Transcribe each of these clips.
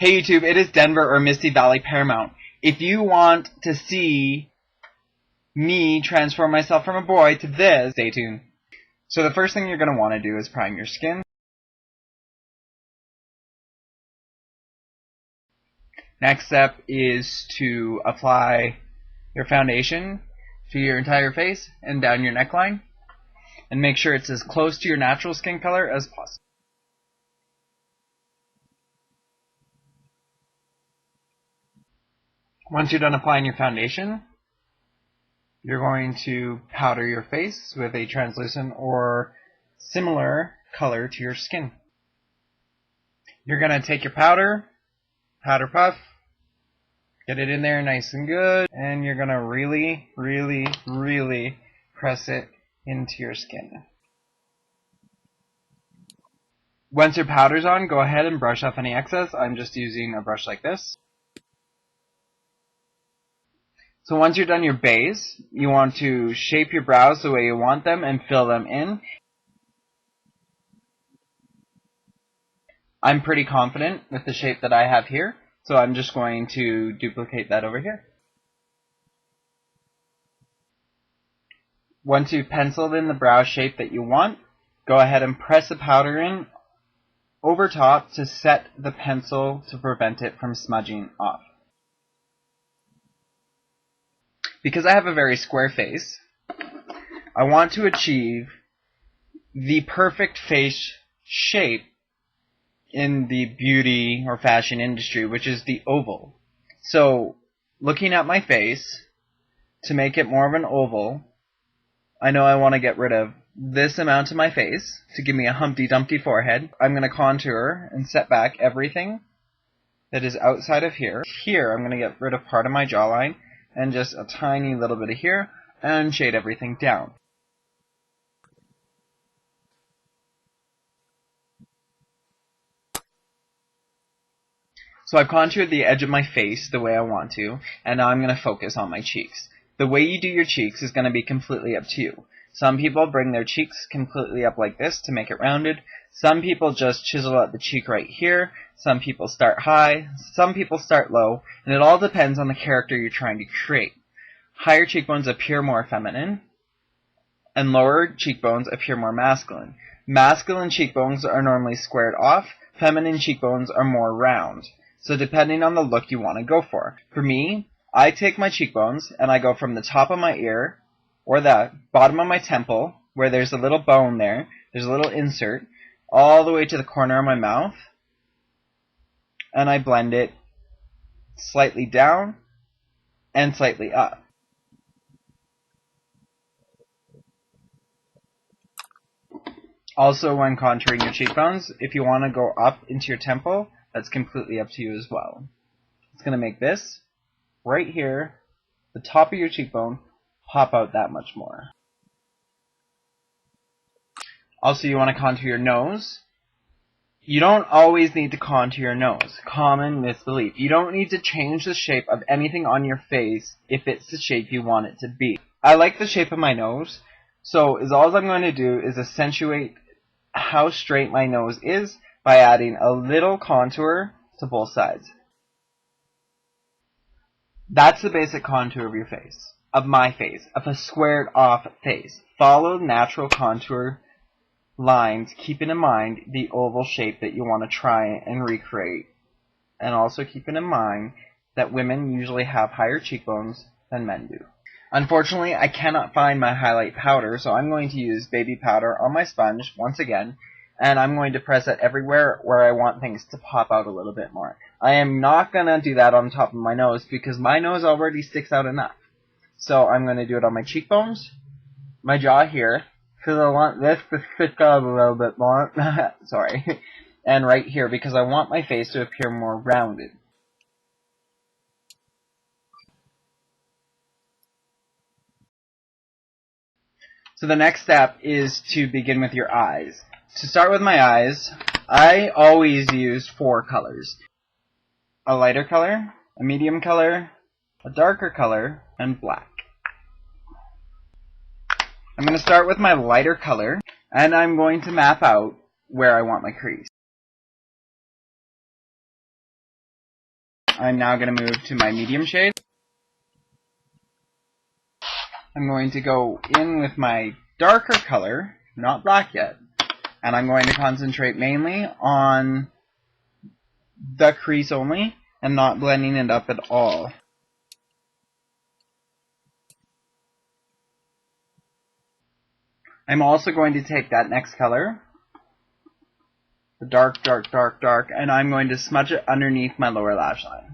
Hey YouTube, it is Denver or Misty Valley Paramount. If you want to see me transform myself from a boy to this, stay tuned. So the first thing you're going to want to do is prime your skin. Next step is to apply your foundation to your entire face and down your neckline. And make sure it's as close to your natural skin color as possible. Once you're done applying your foundation, you're going to powder your face with a translucent or similar color to your skin. You're going to take your powder puff, get it in there nice and good, and you're going to really, really, really press it into your skin. Once your powder's on, go ahead and brush off any excess. I'm just using a brush like this. So once you're done your base, you want to shape your brows the way you want them and fill them in. I'm pretty confident with the shape that I have here, so I'm just going to duplicate that over here. Once you've penciled in the brow shape that you want, go ahead and press the powder in over top to set the pencil to prevent it from smudging off. Because I have a very square face, I want to achieve the perfect face shape in the beauty or fashion industry, which is the oval. So, looking at my face, to make it more of an oval, I know I want to get rid of this amount of my face to give me a Humpty Dumpty forehead. I'm going to contour and set back everything that is outside of here. Here, I'm going to get rid of part of my jawline and just a tiny little bit of here, and shade everything down. So I've contoured the edge of my face the way I want to, and now I'm going to focus on my cheeks. The way you do your cheeks is going to be completely up to you. Some people bring their cheeks completely up like this to make it rounded. Some people just chisel out the cheek right here. Some people start high. Some people start low. And it all depends on the character you're trying to create. Higher cheekbones appear more feminine, and lower cheekbones appear more masculine. Masculine cheekbones are normally squared off. Feminine cheekbones are more round. So depending on the look you want to go for. For me, I take my cheekbones and I go from the top of my ear, or the bottom of my temple, where there's a little bone there, there's a little insert, all the way to the corner of my mouth, and I blend it slightly down and slightly up. Also, when contouring your cheekbones, if you want to go up into your temple, that's completely up to you as well. It's going to make this, right here, the top of your cheekbone, pop out that much more. Also, you want to contour your nose. You don't always need to contour your nose. Common misbelief. You don't need to change the shape of anything on your face if it's the shape you want it to be. I like the shape of my nose, so all I'm going to do is accentuate how straight my nose is by adding a little contour to both sides. That's the basic contour of your face, of my face, of a squared off face. Follow natural contour lines, keeping in mind the oval shape that you want to try and recreate. And also keeping in mind that women usually have higher cheekbones than men do. Unfortunately, I cannot find my highlight powder, so I'm going to use baby powder on my sponge once again, and I'm going to press it everywhere where I want things to pop out a little bit more. I am not going to do that on top of my nose because my nose already sticks out enough. So I'm going to do it on my cheekbones, my jaw here, because I want this to stick out a little bit more. Sorry. And right here because I want my face to appear more rounded. So the next step is to begin with your eyes. To start with my eyes, I always use 4 colors. A lighter color, a medium color, a darker color, and black. I'm going to start with my lighter color, and I'm going to map out where I want my crease. I'm now going to move to my medium shade. I'm going to go in with my darker color, not black yet, and I'm going to concentrate mainly on the crease only and not blending it up at all. I'm also going to take that next color, the dark, dark, dark, dark, and I'm going to smudge it underneath my lower lash line.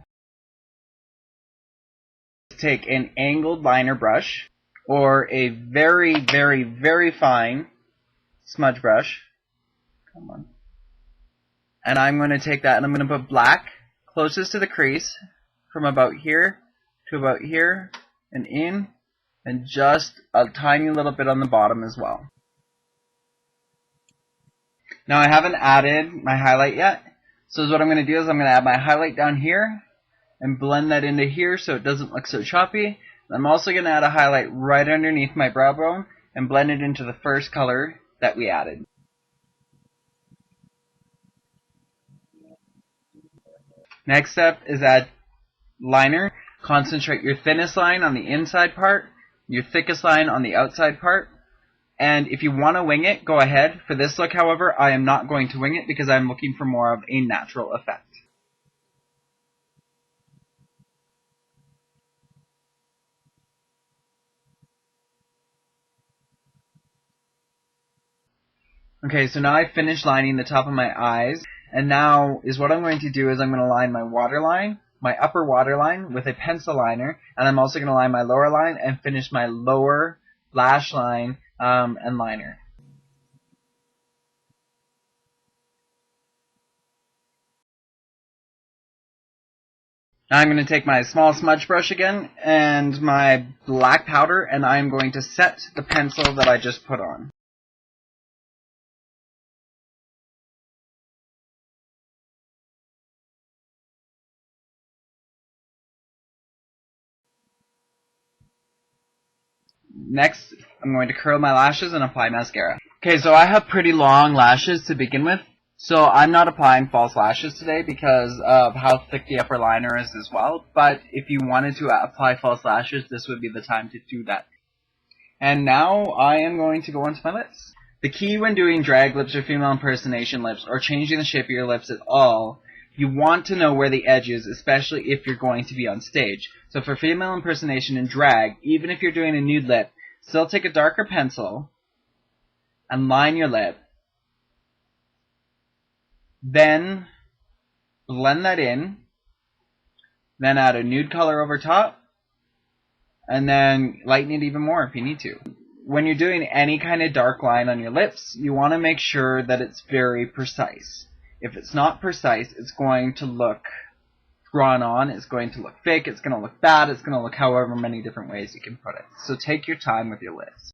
Take an angled liner brush or a very, very, very fine smudge brush. Come on. And I'm going to take that and I'm going to put black closest to the crease from about here to about here and in, and just a tiny little bit on the bottom as well. Now I haven't added my highlight yet, so what I'm going to do is I'm going to add my highlight down here and blend that into here so it doesn't look so choppy. I'm also going to add a highlight right underneath my brow bone and blend it into the first color that we added. Next step is add liner. Concentrate your thinnest line on the inside part, your thickest line on the outside part. And if you want to wing it, go ahead. For this look, however, I am not going to wing it because I'm looking for more of a natural effect. Okay, so now I've finished lining the top of my eyes, and now is what I'm going to do is I'm going to line my waterline, my upper waterline with a pencil liner, and I'm also going to line my lower line and finish my lower lash line and liner. Now I'm going to take my small smudge brush again and my black powder, and I'm going to set the pencil that I just put on. Next, I'm going to curl my lashes and apply mascara. Okay, so I have pretty long lashes to begin with, so I'm not applying false lashes today because of how thick the upper liner is as well, but if you wanted to apply false lashes, this would be the time to do that. And now I am going to go onto my lips. The key when doing drag lips or female impersonation lips or changing the shape of your lips at all, you want to know where the edge is, especially if you're going to be on stage. So for female impersonation and drag, even if you're doing a nude lip, still take a darker pencil and line your lip. Then blend that in. Then add a nude color over top. And then lighten it even more if you need to. When you're doing any kind of dark line on your lips, you want to make sure that it's very precise. If it's not precise, it's going to look drawn on, it's going to look fake, it's going to look bad, it's going to look however many different ways you can put it. So take your time with your lips.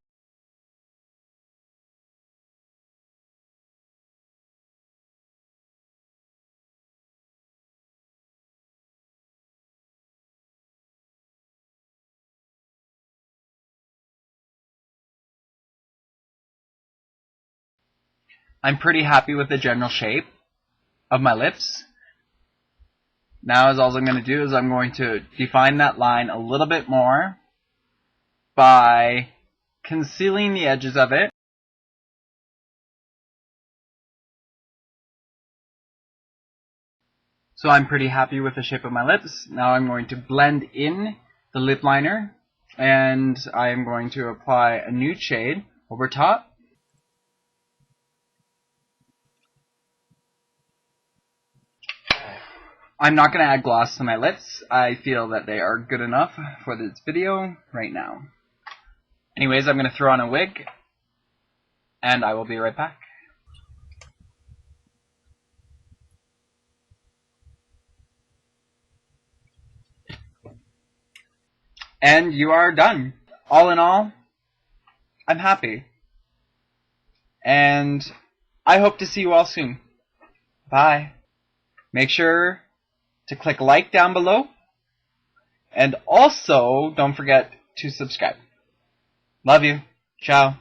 I'm pretty happy with the general shape of my lips. Now all I'm going to do is I'm going to define that line a little bit more by concealing the edges of it. So I'm pretty happy with the shape of my lips. Now I'm going to blend in the lip liner and I'm going to apply a nude shade over top. I'm not going to add gloss to my lips. I feel that they are good enough for this video right now. Anyways, I'm going to throw on a wig, and I will be right back. And you are done. All in all, I'm happy. And I hope to see you all soon. Bye. Make sure to click like down below. And also, don't forget to subscribe. Love you. Ciao.